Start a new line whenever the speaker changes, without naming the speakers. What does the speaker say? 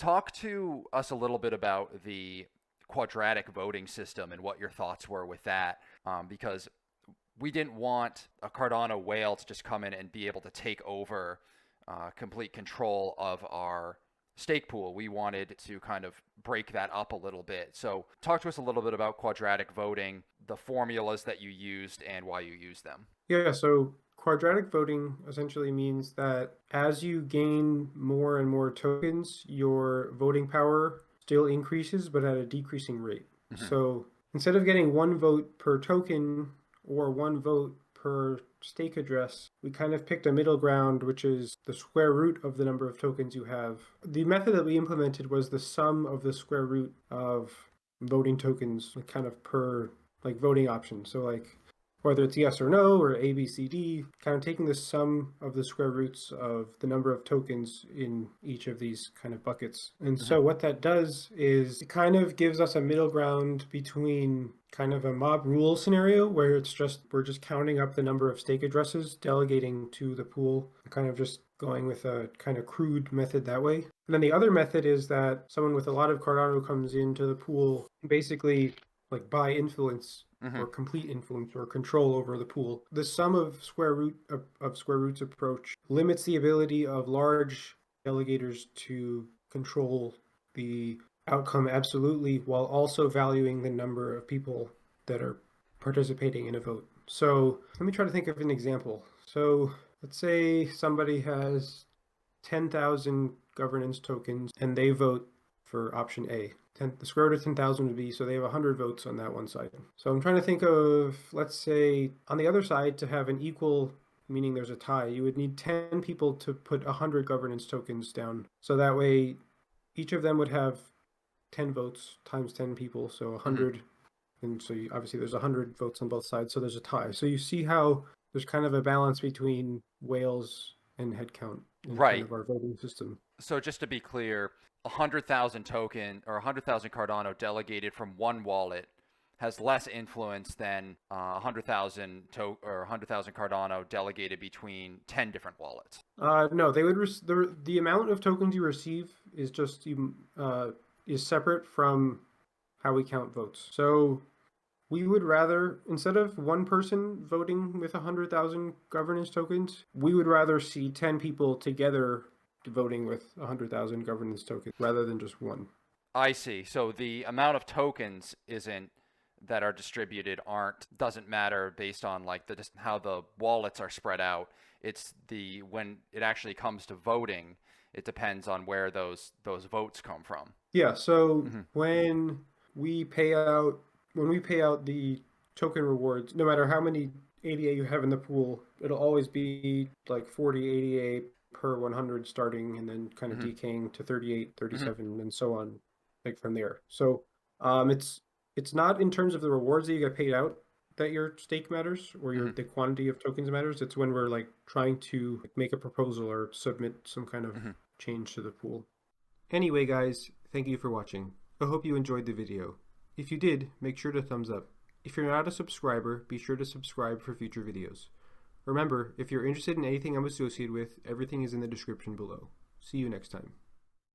talk to us a little bit about the quadratic voting system and what your thoughts were with that, because we didn't want a Cardano whale to just come in and be able to take over complete control of our stake pool. We wanted to kind of break that up a little bit. So talk to us a little bit about quadratic voting, the formulas that you used, and why you used them.
Yeah, so quadratic voting essentially means that as you gain more and more tokens, your voting power still increases, but at a decreasing rate.
Mm-hmm.
So instead of getting 1 vote per token or 1 vote per stake address, we kind of picked a middle ground, which is the square root of the number of tokens you have. The method that we implemented was the sum of the square root of voting tokens, kind of per voting option. So whether it's yes or no or A, B, C, D, kind of taking the sum of the square roots of the number of tokens in each of these kind of buckets. And so what that does is it kind of gives us a middle ground between kind of a mob rule scenario where we're just counting up the number of stake addresses, delegating to the pool, kind of just going with a kind of crude method that way. And then the other method is that someone with a lot of Cardano comes into the pool, basically by influence or complete influence or control over the pool. The sum of square roots approach limits the ability of large delegators to control the outcome absolutely, while also valuing the number of people that are participating in a vote. So let me try to think of an example. So let's say somebody has 10,000 governance tokens and they vote for option A. The square root of 10,000 would be, so they have 100 votes on that one side. So I'm trying to think of, let's say, on the other side, to have an equal, meaning there's a tie, you would need 10 people to put 100 governance tokens down. So that way, each of them would have 10 votes times 10 people, so 100. And so obviously there's 100 votes on both sides, so there's a tie. So you see how there's kind of a balance between whales and headcount in kind of our voting system.
So just to be clear, 100,000 token or 100,000 Cardano delegated from one wallet has less influence than 100,000 or 100,000 Cardano delegated between 10 different wallets.
No, they would the amount of tokens you receive is just is separate from how we count votes. So we would rather, instead of one person voting with 100,000 governance tokens, we would rather see 10 people together voting with 100,000 governance tokens rather than just one.
I see. So the amount of tokens that are distributed doesn't matter based on how the wallets are spread out. It's when it actually comes to voting, it depends on where those votes come from.
Yeah. So when we pay out the token rewards, no matter how many ADA you have in the pool, it'll always be 40 ADA per 100 starting, and then kind of decaying to 38, 37, and so on, from there. So it's not in terms of the rewards that you get paid out that your stake matters or the quantity of tokens matters. It's when we're trying to make a proposal or submit some kind of change to the pool. Anyway, guys, thank you for watching. I hope you enjoyed the video. If you did, make sure to thumbs up. If you're not a subscriber, be sure to subscribe for future videos. Remember, if you're interested in anything I'm associated with, everything is in the description below. See you next time.